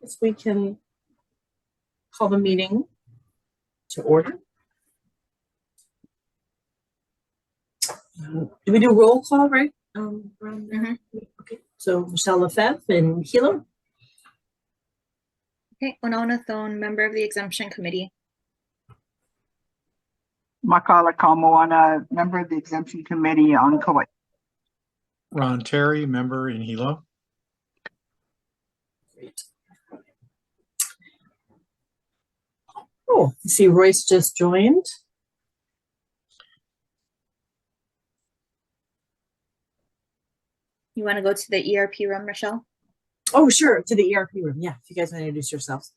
Yes, we can call the meeting to order. Do we do roll call, right? Around there? Okay, so Michelle Lefebvre and Hilo. Okay, Winona Thone, member of the Exemption Committee. Makala Kalmoana, member of the Exemption Committee on Kauai. Ron Terry, member in Hilo. Great. Oh, I see Royce just joined. You want to go to the ERP room, Michelle? Oh, sure, to the ERP room. Yeah, if you guys want to introduce yourselves.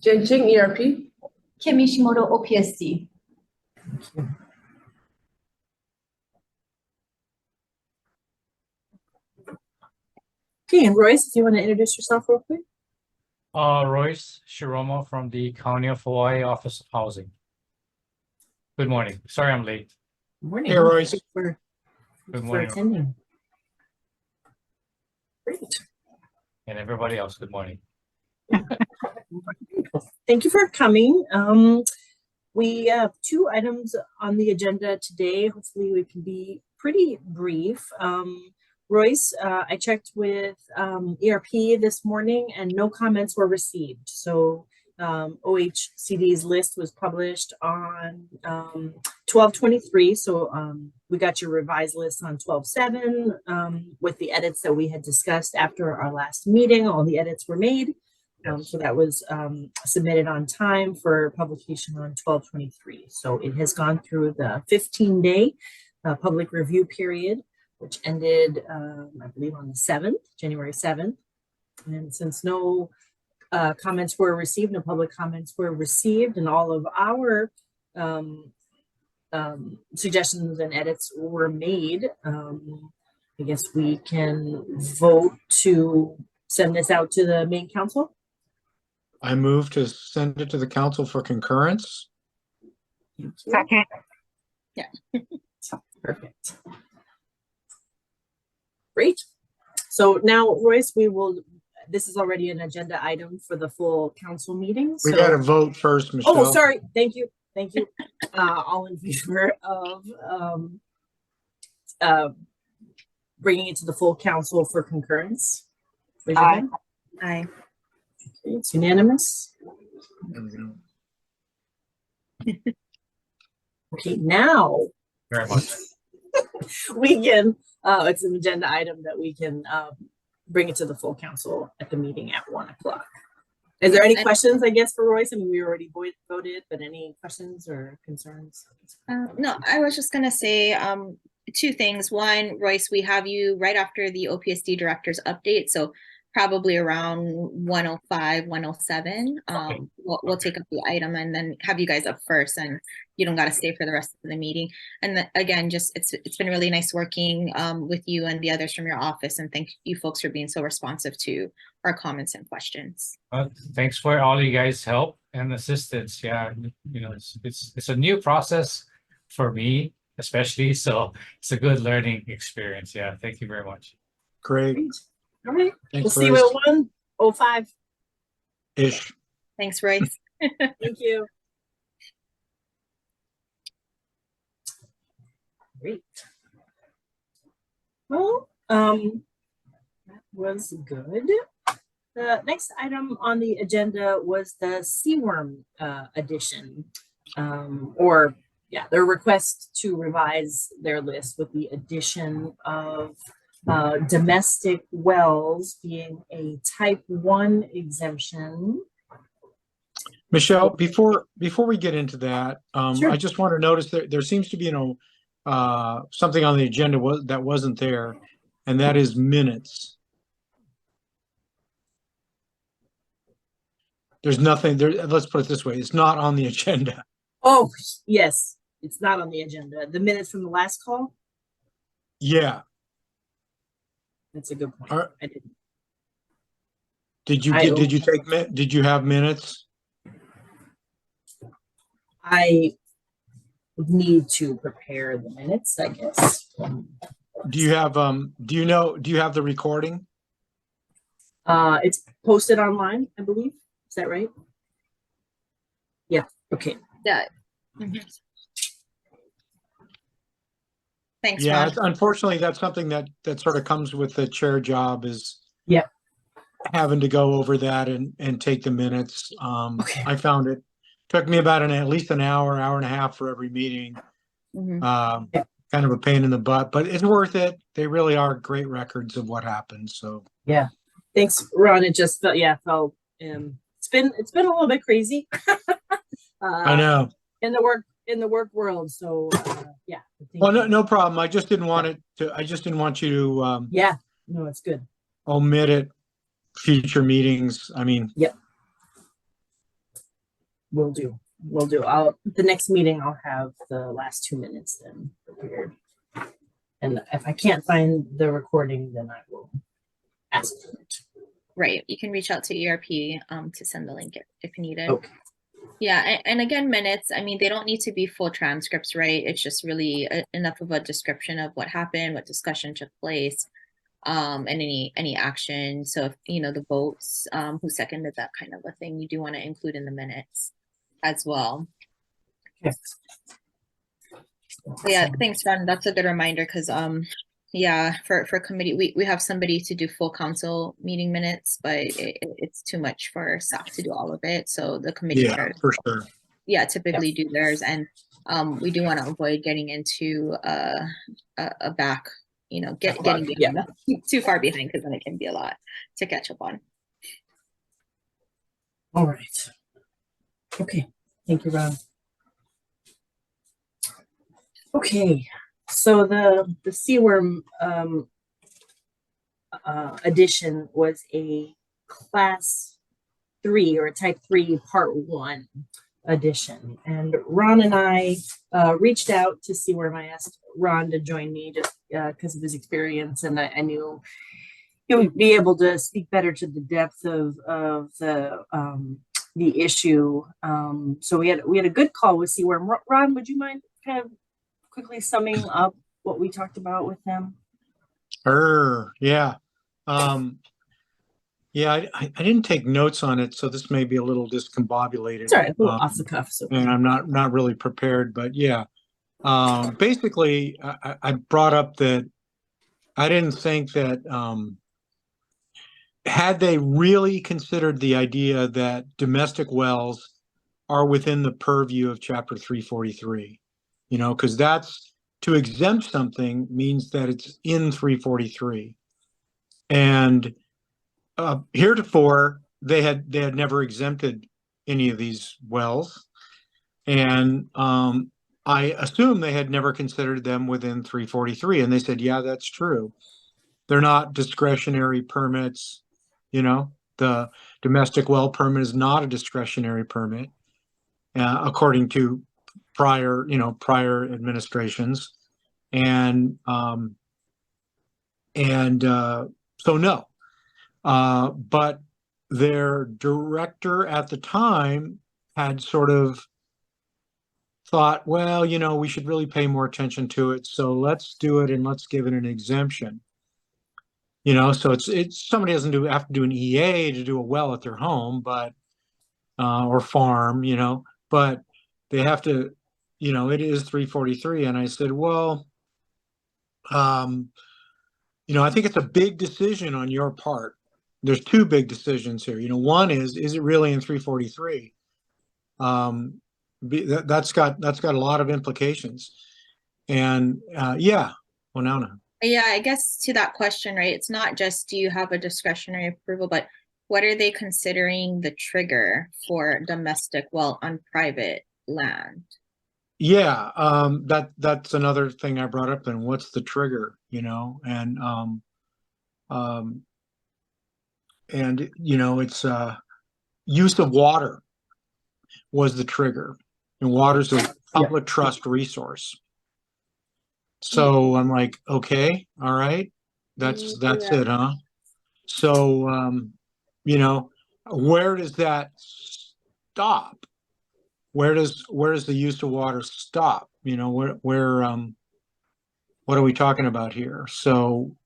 Jenjing ERP. Kimishimoto OPSD. Okay, and Royce, if you want to introduce yourself real quick. Royce Shiromo from the County of Hawaii Office of Housing. Good morning. Sorry I'm late. Good morning. Hey, Royce. Thank you Good for morning. attending. Great. And everybody else, good morning. Thank you for coming. We have two items on the agenda today. Hopefully we can be pretty brief. Royce, I checked with ERP this morning and no comments were received. So OHCD's list was published on 12/23. So we got your revised list on 12/7 with the edits that we had discussed after our last meeting. All the edits were made. So that was submitted on time for publication on 12/23. So it has gone through the 15-day public review period, which ended, I believe, on the 7th, January 7th. And since no comments were received, no public comments were received, and all of our suggestions and edits were made, I guess we can vote to send this out to the main council. I move to send it to the council for concurrence. Thank you. Second. Yeah. Perfect. Great. So now, Royce, this is already an agenda item for the full council meeting. We so- got to vote first, Michelle. Oh, sorry. Thank you. Thank you. All in favor of bringing it to the full council for concurrence? Raise your Aye. hand. Aye. Okay, it's unanimous. There we go. Okay, now Very much. we can, it's an agenda item that we can bring it to the full council at the meeting at 1 o'clock. Is there any questions, I guess, for Royce? I mean, we already voted, but any questions or concerns? No, I was just going to say two things. One, Royce, we have you right after the OPSD director's update. So probably around 105, 107. We'll take up the item and then have you guys up first, and you don't got to stay for the rest of the meeting. And again, just it's been really nice working with you and the others from your office, and thank you folks for being so responsive to our comments and questions. Thanks for all you guys' help and assistance. Yeah, you know, it's a new process for me, especially. So it's a good learning experience. Yeah, thank you very much. Great. All right, we'll Thanks, see you Royce. at 1:05. Ish. Thanks, Royce. Thank you. Great. Well, that was good. The next item on the agenda was the Seaworm addition, their request to revise their list with the addition of domestic wells being a type 1 exemption. Michelle, before we get into that, Sure. I just want to notice that there seems to be, something on the agenda that wasn't there, and that is minutes. There's nothing there. Let's put it this way. It's not on the agenda. Oh, yes, it's not on the agenda. The minutes from the last call? Yeah. That's a good point. I didn't. Did you have minutes? I need to prepare the minutes, I guess. Do you have the recording? It's posted online, I believe. Is that right? Yeah, okay. Yeah. Thanks, Yeah, Ron. unfortunately, that's something that sort of comes with the chair job is Yep. having to go over that and take the minutes. Okay. I found it took me about at least an hour and a half for every meeting. Mhm. Yeah. Kind of a pain in the butt, but it's worth it. They really are great records of what happened. So Yeah. Thanks, Ron. It just felt it's been a little bit crazy. I know. in the work world. So yeah. Well, no problem. I just didn't want you to Yeah. No, it's good. omit it future meetings. I mean, Yep. Will do. The next meeting I'll have the last 2 minutes then prepared. And if I can't find the recording, then I will ask for it. Right. You can reach out to ERP to send the link if needed. Okay. Yeah, and again, minutes, I mean, they don't need to be full transcripts, right? It's just really enough of a description of what happened, what discussion took place, and any action. So if the votes, who seconded that kind of a thing, you do want to include in the minutes as well. Yes. But yeah, thanks, Ron. That's a good reminder because yeah, for committee, we have somebody to do full council meeting minutes, but it's too much for staff to do all of it. So the committee yeah, chairs, for sure. yeah, typically do theirs, and we do want to avoid getting into a back, getting behind, too far behind, because then it can be a lot to catch up on. All right. Okay. Thank you, Ron. Okay. So the seaworm edition was a class 3 or type 3 part 1 edition, and Ron and I reached out to seaworm. I asked Ron to join me just because of his experience, and I knew he would be able to speak better to the depth of the issue. So we had a good call with seaworm. Ron, would you mind kind of quickly summing up what we talked about with them? Yeah. Yeah, I didn't take notes on it, so this may be a little discombobulated. Sorry, a little off the cuff. So And I'm not really prepared, but yeah. Basically, I brought up that I didn't think that had they really considered the idea that domestic wells are within the purview of Chapter 343, because that's to exempt something means that it's in 343. And heretofore, they had never exempted any of these wells. And I assume they had never considered them within 343. And they said, yeah, that's true. They're not discretionary permits. The domestic well permit is not a discretionary permit, according to prior administrations. And so no. But their director at the time had sort of thought, well, we should really pay more attention to it. So let's do it and let's give it an exemption. So it's somebody doesn't have to do an EA to do a well at their home, but or farm, but they have to, it is 343. And I said, well, I think it's a big decision on your part. There's two big decisions here. One is it really in 343? That's got a lot of implications. And yeah, well, now. Yeah, I guess to that question, right? It's not just do you have a discretionary approval, but what are they considering the trigger for domestic well on private land? Yeah, that's another thing I brought up. Then what's the trigger? And it's use of water was the trigger, and water's a public trust resource. So I'm like, okay, all right, that's it, huh? So where does that stop? Where does the use of water stop? What are we talking about here? So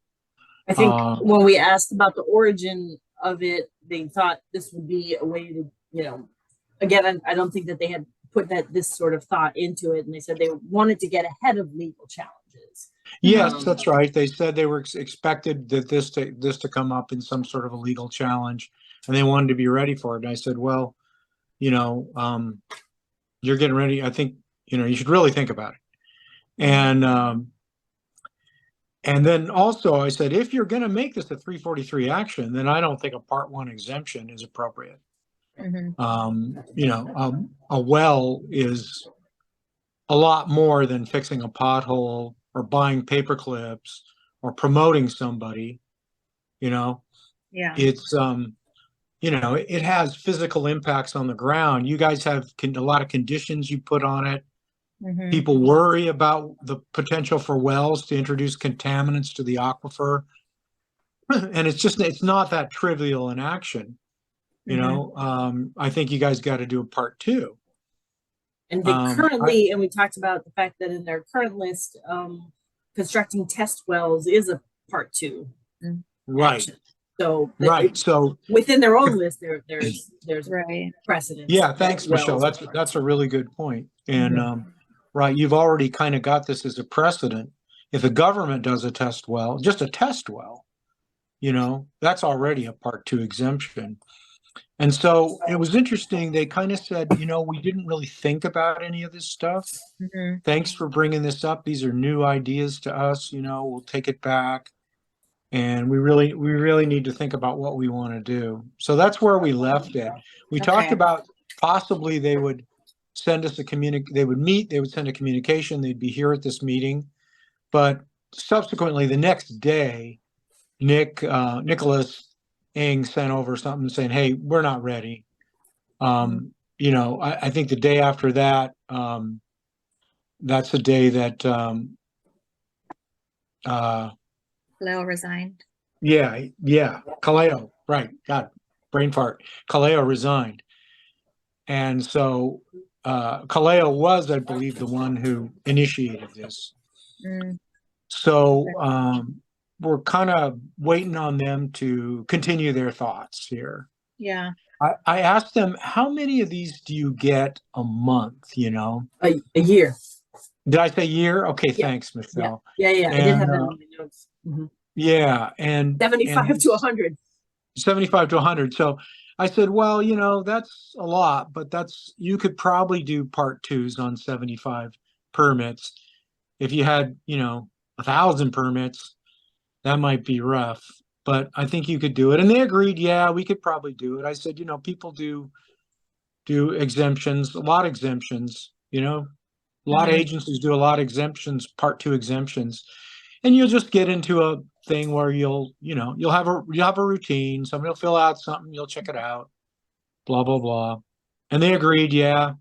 I think when we asked about the origin of it. They thought this would be a way to, you know, again, I don't think that they had put this sort of thought into it, and they said they wanted to get ahead of legal challenges. Yes, that's right. They said they were expected that this to come up in some sort of a legal challenge, and they wanted to be ready for it. And I said, well, you know, you're getting ready. I think, you know, you should really think about it. And then also I said, if you're going to make this a 343 action, then I don't think a Part 1 exemption is appropriate. You know, a well is a lot more than fixing a pothole or buying paper clips or promoting somebody. You know, Yeah. it's you know, it has physical impacts on the ground. You guys have a lot of conditions you put on it. People worry about the potential for wells to introduce contaminants to the aquifer. And it's not that trivial an action. You know, I think you guys got to do a Part 2. And they currently, and we talked about the fact that in their current list, constructing test wells is a Part 2. Right. Action. So right. So within their own list, there's right precedent. Yeah, thanks, Michelle. That's a really good point. And right, you've already kind of got this as a precedent. If the government does a test well, just a test well, you know, that's already a Part 2 exemption. And so it was interesting. They kind of said, you know, we didn't really think about any of this stuff. Thanks for bringing this up. These are new ideas to us. You know, we'll take it back. And we really need to think about what we want to do. So that's where we left it. We talked about possibly they would send us they would meet, they would send a communication, they'd be here at this meeting. But subsequently the next day, Nicholas Ng sent over something saying, hey, we're not ready. You know, I think the day after that, that's the day that Leo resigned. Yeah, Kaleo, right. God, brain fart. Kaleo resigned. And so Kaleo was, I believe, the one who initiated this. So we're kind of waiting on them to continue their thoughts here. Yeah. I asked them, how many of these do you get a month, you know? A year. Did I say year? Okay, thanks, Michelle. Yeah. And, I did have that in my notes. Yeah, and 75 to 100. 75 to 100. So I said, well, you know, that's a lot, but you could probably do Part 2s on 75 permits. If you had, you know, 1,000 permits, that might be rough, but I think you could do it. And they agreed, yeah, we could probably do it. I said, you know, people do exemptions, a lot of exemptions, you know, a lot of agencies do a lot of exemptions, Part 2 exemptions. And you'll just get into a thing where you'll have a routine. Somebody will fill out something, you'll check it out, blah, blah, blah. And they agreed, yeah.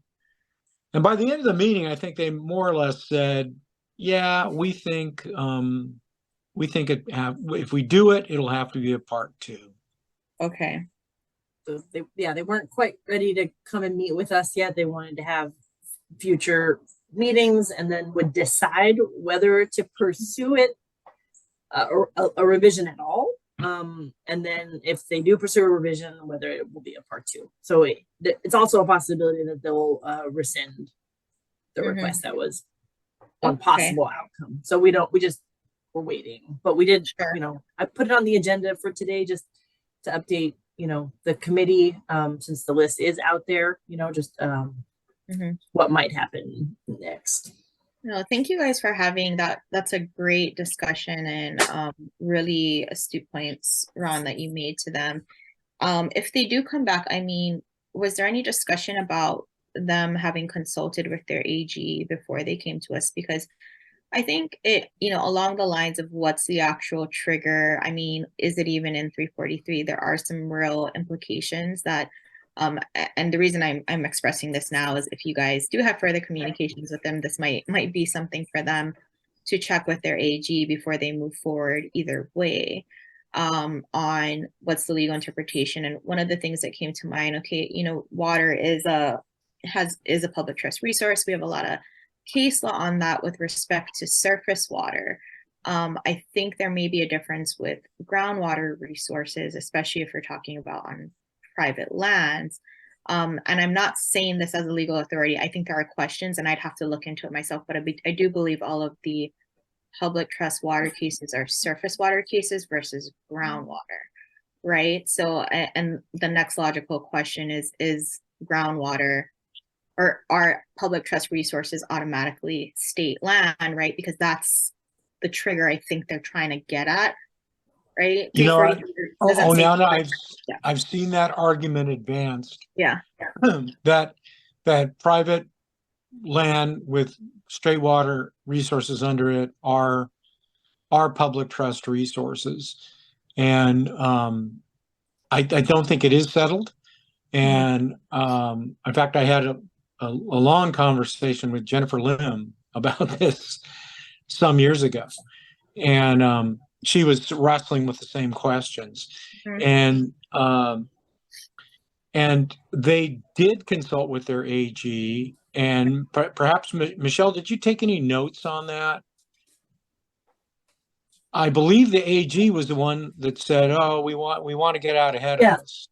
And by the end of the meeting, I think they more or less said, yeah, we think if we do it, it'll have to be a Part 2. Okay. So they weren't quite ready to come and meet with us yet. They wanted to have future meetings and then would decide whether to pursue it or a revision at all. And then if they do pursue a revision, whether it will be a Part 2. So it's also a possibility that they'll rescind the request. That was one possible outcome. So we're waiting, but we did, you know, I put it on the agenda for today just to update, you know, the committee, since the list is out there, you know, just what might happen next. No, thank you guys for having that. That's a great discussion and really astute points, Ron, that you made to them. If they do come back, I mean, was there any discussion about them having consulted with their AG before they came to us? Because I think it, you know, along the lines of what's the actual trigger, I mean, is it even in 343? There are some real implications that and the reason I'm expressing this now is if you guys do have further communications with them, this might be something for them to check with their AG before they move forward either way on what's the legal interpretation. And one of the things that came to mind, okay, you know, water is a public trust resource. We have a lot of case law on that with respect to surface water. I think there may be a difference with groundwater resources, especially if you're talking about on private lands. And I'm not saying this as a legal authority. I think there are questions and I'd have to look into it myself, but I do believe all of the public trust water cases are surface water cases versus groundwater, right? So, and the next logical question is groundwater, or are public trust resources automatically state land, right? Because that's the trigger I think they're trying to get at, right? You know, 343 doesn't oh, say now public I've trust. Yeah. I've seen that argument advanced. Yeah. that private land with straight water resources under it are public trust resources, and I don't think it is settled. And in fact, I had a long conversation with Jennifer Lim about this some years ago, and she was wrestling with the same questions. Mhm. And they did consult with their AG, and perhaps Michelle, did you take any notes on that? I believe the AG was the one that said, "Oh, we want to get out ahead Yeah. of this."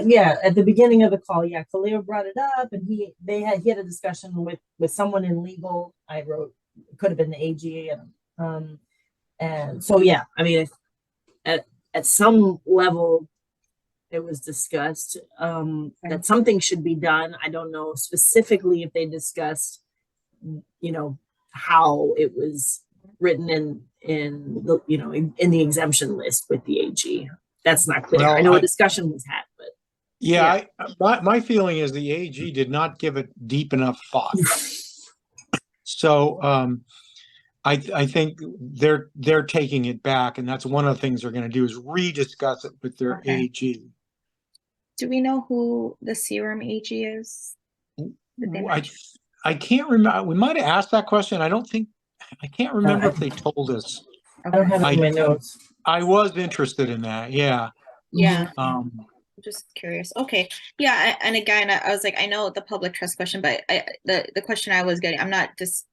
Yeah, at the beginning of the call, yeah, Khalil brought it up, and he had a discussion with someone in legal. I wrote, it could have been the AG, and so yeah, I mean, at some level, it was discussed that something should be done. I don't know specifically if they discussed, you know, how it was written in the, you know, in the exemption list with the AG. That's not clear. Well, I know a discussion was had, but yeah, my feeling is the AG did not give it deep enough thought. So I think they're taking it back, and that's one of the things they're going to do is rediscuss it with their Okay. AG. Do we know who the Serum AG is? Did they mention? I can't remember. We might have asked that question. I can't remember if they told us. I don't have it in my notes. I was interested in that. Yeah. Yeah. Um, Just curious. Okay. Yeah. And again, I was like, I know the public trust question, but the question I was getting, I'm not just,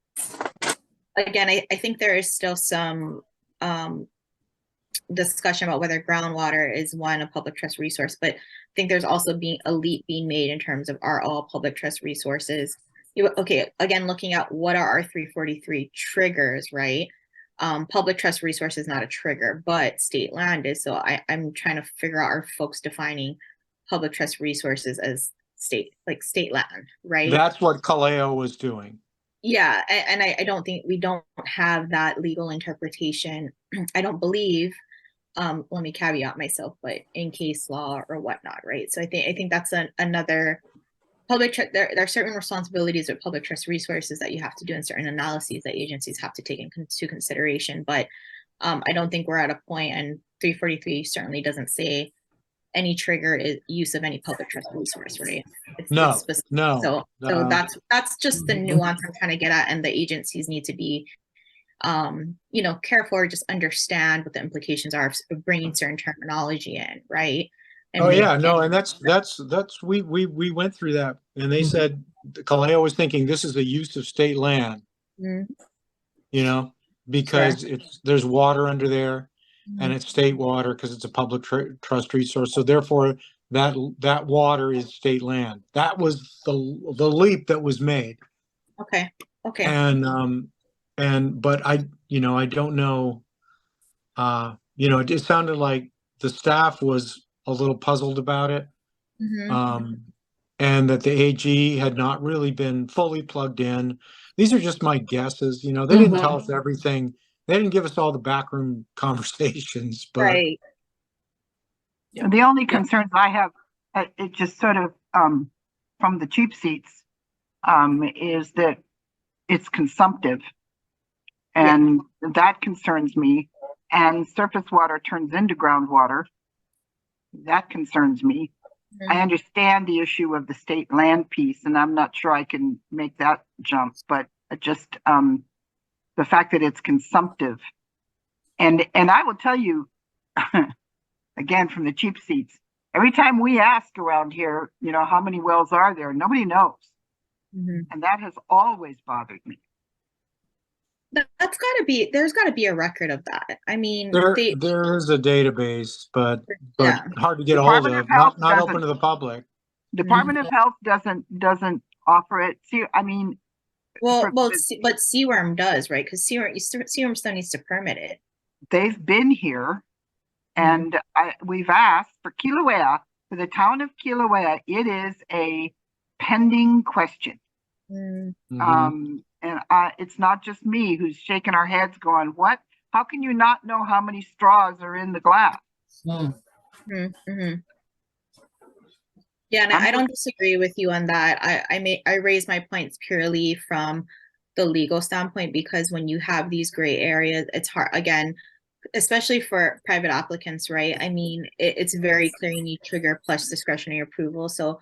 again, I think there is still some discussion about whether groundwater is a public trust resource, but I think there's also a leap being made in terms of are all public trust resources. Okay, again, looking at what are our 343 triggers, right? Public trust resource is not a trigger, but state land is. So I'm trying to figure out, are folks defining public trust resources as state land, right? That's what Kaleo was doing. Yeah, and I don't think we don't have that legal interpretation. I don't believe, let me caveat myself, but in case law or whatnot, right? So I think that's another there are certain responsibilities with public trust resources that you have to do, and certain analyses that agencies have to take into consideration. But I don't think we're at a point, and 343 certainly doesn't say any trigger is use of any public trust resource, right? No. So that's just the nuance I'm trying to get at, and the agencies need to be careful, or just understand what the implications are of bringing certain terminology in, right? And that's we went through that, and they said Kaleo was thinking this is a use of state land, because there's water under there, and it's state water because it's a public trust resource. So therefore, that water is state land. That was the leap that was made. Okay. But I don't know. It sounded like the staff was a little puzzled about it, and that the AG had not really been fully plugged in. These are just my guesses. They didn't tell us everything. They didn't give us all the backroom conversations, but right. The only concerns I have, it just sort of from the cheap seats, is that it's consumptive, and that concerns me. And surface water turns into groundwater. That concerns me. I understand the issue of the state land piece, and I'm not sure I can make that jump, but just the fact that it's consumptive. And I will tell you, again, from the cheap seats, every time we ask around here, how many wells are there? Nobody knows. And that has always bothered me. there's gotta be a record of that. I mean, There, they, there is a database, but yeah. hard to get a hold Department of, of Health not open doesn't- to the public. Department of Health doesn't offer it. See, I mean, Well, for- but CWRM does, right? Because CWRM still needs to permit it. they've been here and we've asked for Kilauea, for the town of Kilauea, it is a pending question. Mm, And it's not just me who's shaking our heads going, what? How can you not know how many straws are in the glass? mhm. Yeah, and I don't disagree with you on that. I raise my points purely from the legal standpoint, because when you have these gray areas, it's hard, again, especially for private applicants, right? I mean, it's very clear you need trigger plus discretionary approval. So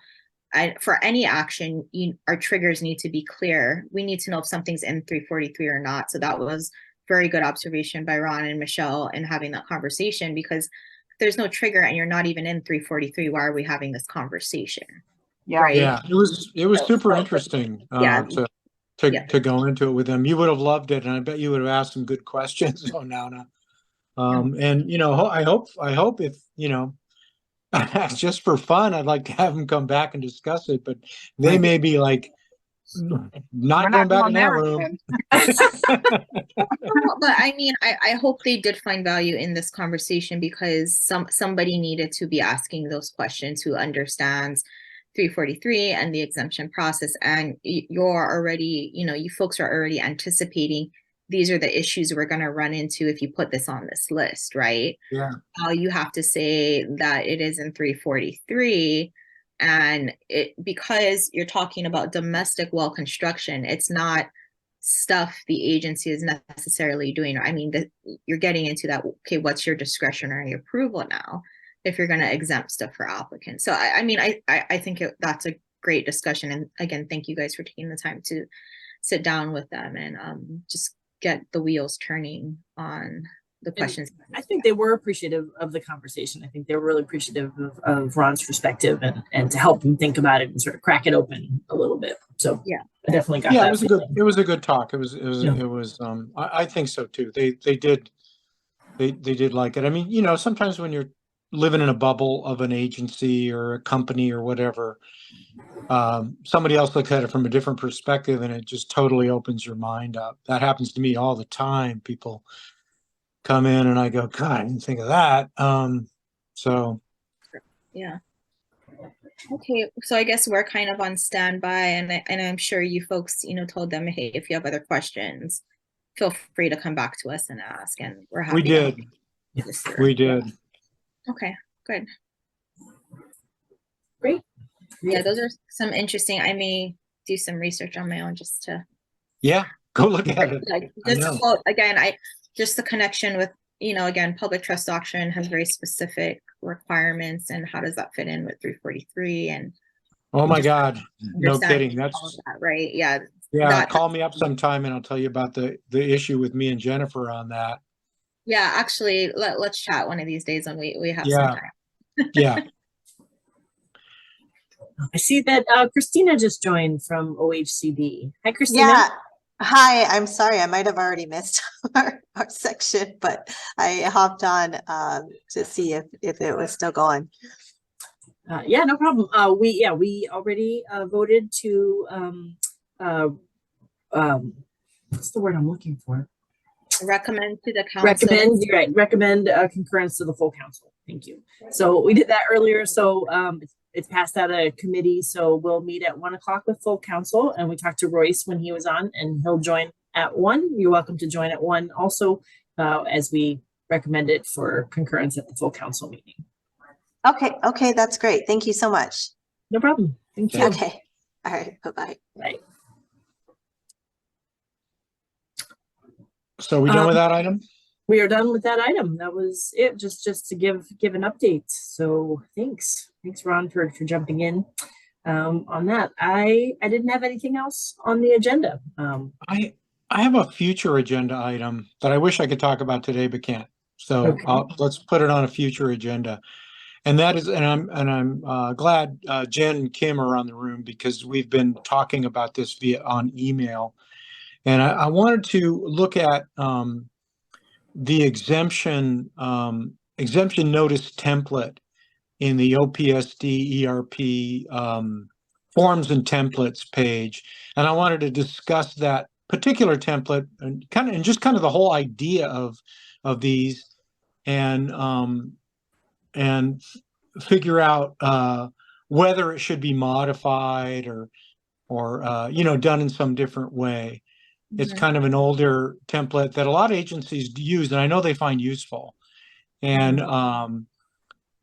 for any action, our triggers need to be clear. We need to know if something's in 343 or not. So that was very good observation by Ron and Michelle in having that conversation, because if there's no trigger and you're not even in 343, why are we having this conversation? Yeah. Right. Yeah, it was super interesting Yeah. to go into it with them. You would have loved it, and I bet you would have asked some good questions. Oh, Nana. And you know, I hope if, you know, just for fun, I'd like to have them come back and discuss it, but they may be like, not going back in that room. But I mean, I hope they did find value in this conversation, because somebody needed to be asking those questions who understands 343 and the exemption process. And you're already, you know, you folks are already anticipating these are the issues we're going to run into if you put this on this list, right? Yeah. You have to say that it is in 343, and because you're talking about domestic well construction, it's not stuff the agency is necessarily doing. I mean, you're getting into that, okay, what's your discretionary approval now if you're going to exempt stuff for applicants? So I mean, I think that's a great discussion. And again, thank you guys for taking the time to sit down with them and just get the wheels turning on the questions. I think they were appreciative of the conversation. I think they were really appreciative of Ron's perspective and to help them think about it and sort of crack it open a little bit. So yeah, I definitely got Yeah, that. it was a good talk. It was Yeah. I think so too. They did like it. I mean, you know, sometimes when you're living in a bubble of an agency or a company or whatever, somebody else looks at it from a different perspective and it just totally opens your mind up. That happens to me all the time. People come in and I go, God, I didn't think of that. So yeah. Okay, so I guess we're kind of on standby, and I'm sure you folks, you know, told them, hey, if you have other questions, feel free to come back to us and ask, and we're happy. we did. We did. Okay, good. Great. Yeah, those are some interesting. I may do some research on my own just to. Yeah, go look at it. Like, I just know. quote again, just the connection with, you know, again, public trust doctrine has very specific requirements, and how does that fit in with 343? And Oh my just God, no understanding kidding. all of That's that, right? Yeah. yeah. Call me up sometime and I'll tell you about the issue with me and Jennifer on that. Yeah, actually, let's chat one of these days when we have some Yeah. time. Yeah. I see that Christina just joined from OHCD. Hi, Christina. Yeah. Hi, I'm sorry, I might have already missed our section, but I hopped on to see if it was still going. Yeah, no problem. We already voted to what's the word I'm looking for? Recommend to the council. Recommend concurrence to the full council. Thank you. So we did that earlier. So it's passed out of committee. So we'll meet at 1 o'clock with full council, and we talked to Royce when he was on, and he'll join at 1. You're welcome to join at 1 also, as we recommended for concurrence at the full council meeting. Okay, that's great. Thank you so much. No problem. Thank you. Okay. All right, bye-bye. Bye. So we done with that item? We are done with that item. That was it, just to give an update. So thanks Ron for jumping in on that. I didn't have anything else on the agenda. I have a future agenda item that I wish I could talk about today, but can't. So Okay. let's put it on a future agenda. And that is, and I'm glad Jen and Kim are on the room, because we've been talking about this on email. And I wanted to look at the exemption notice template in the OPSD ERP forms and templates page. And I wanted to discuss that particular template and just kind of the whole idea of these and figure out whether it should be modified or done in some different way. It's kind of an older template that a lot of agencies use, and I know they find useful. And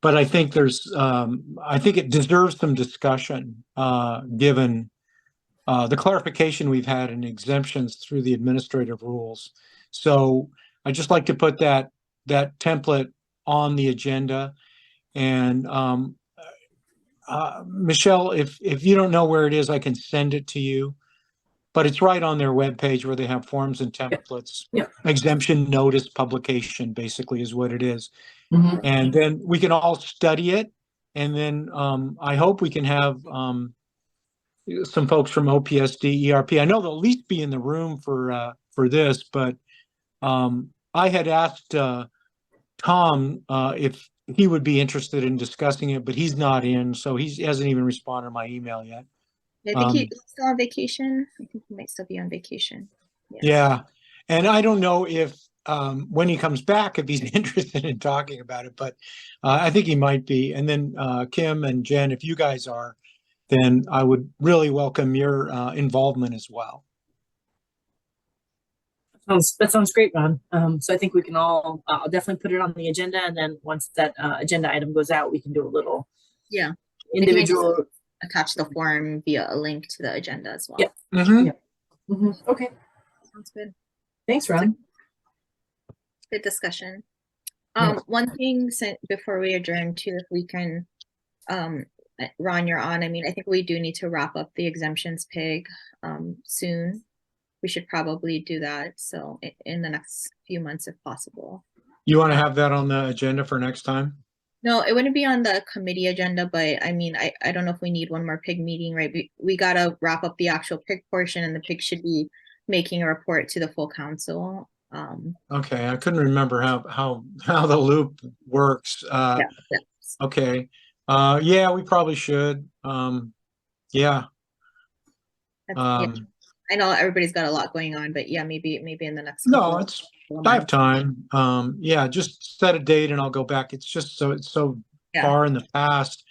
but I think I think it deserves some discussion given the clarification we've had in exemptions through the administrative rules. So I just like to put that template on the agenda. And Michelle, if you don't know where it is, I can send it to you. But it's right on their webpage where they have forms and templates. Yeah. Exemption notice publication basically is what it is. Mhm. And then we can all study it. And then I hope we can have some folks from OPSD ERP. I know they'll at least be in the room for this, but I had asked Tom if he would be interested in discussing it, but he's not in, so he hasn't even responded to my email yet. I think he's still on vacation. I think he might still be on vacation. Yeah. And I don't know if when he comes back, if he's interested in talking about it, but I think he might be. And then Kim and Jen, if you guys are, then I would really welcome your involvement as well. That sounds great, Ron. So I think we can all, I'll definitely put it on the agenda, and then once that agenda item goes out, we can do a little individual. Attach the form via a link to the agenda as well. Yeah. Mm-hmm. Yeah. Mm-hmm. Okay. Sounds good. Thanks, Ron. Good discussion. Yeah. One thing before we adjourn too, if we can, Ron, you're on. I mean, I think we do need to wrap up the exemptions pig soon. We should probably do that. So in the next few months, if possible. You want to have that on the agenda for next time? No, it wouldn't be on the committee agenda, but I mean, I don't know if we need one more pig meeting, right? We got to wrap up the actual pig portion, and the pig should be making a report to the full council. Okay, I couldn't remember how the loop works. Yeah. Okay. Yeah, we probably should. Yeah. I know everybody's got a lot going on, but yeah, maybe in the next. No, I have time. Yeah, just set a date and I'll go back. It's just so far in the past,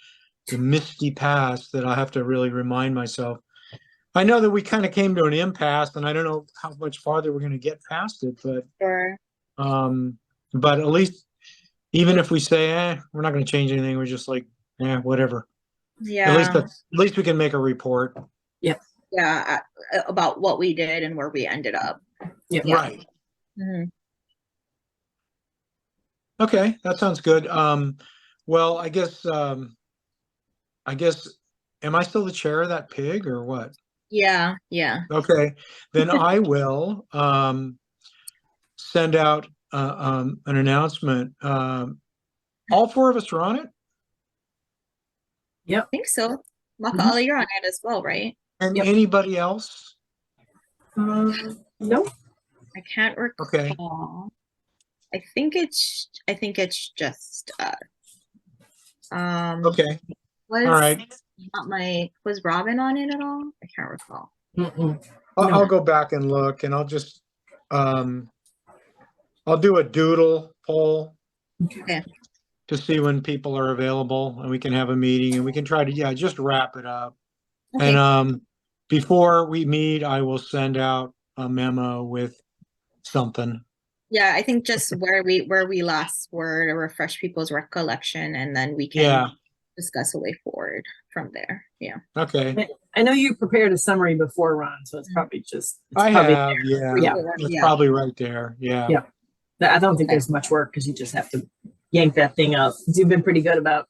the misty past, that I have to really remind myself. I know that we kind of came to an impasse, and I don't know how much farther we're going to get past it, but Sure. But at least, even if we say, we're not going to change anything, we're just like, whatever. Yeah. At least we can make a report. Yep. Yeah, about what we did and where we ended up. Yep. Yeah. Right. Mm-hmm. Okay, that sounds good. Well, I guess, am I still the chair of that pig or what? Yeah. Okay, then I will send out an announcement. All four of us are on it? I think so. Makala, you're on it as well, right? And anybody else? No. I can't recall. Okay. I think it's just Okay. Was, All right. Was Robin on it at all? I can't recall. I'll go back and look, and I'll just I'll do a doodle poll. Okay. To see when people are available, and we can have a meeting, and we can try to just wrap it up. Okay. And before we meet, I will send out a memo with something. Yeah, I think just where we last were to refresh people's recollection, and then we can discuss a way forward from there. Yeah. Okay. I know you prepared a summary before, Ron, so it's probably just. I have. Yeah. It's Yeah. probably right there. Yeah. Yeah. I don't think there's much work, because you just have to yank that thing up. You've been pretty good about,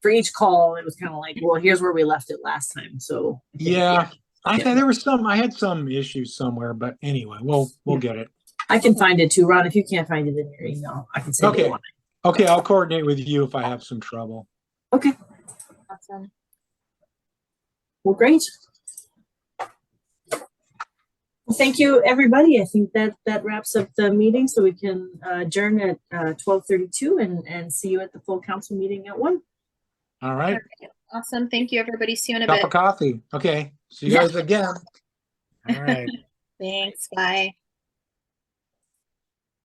for each call, it was kind of like, well, here's where we left it last time. So I think I had some issues somewhere, but anyway, we'll get it. I can find it too, Ron. If you can't find it in your email, I can send you one. Okay, I'll coordinate with you if I have some trouble. Okay. Awesome. Well, great. Well, thank you, everybody. I think that wraps up the meeting, so we can adjourn at 12:32 and see you at the full council meeting at 1. All right. Awesome. Thank you, everybody. See you in a Cup bit. of coffee. Okay. See you guys again. All right. Thanks. Bye.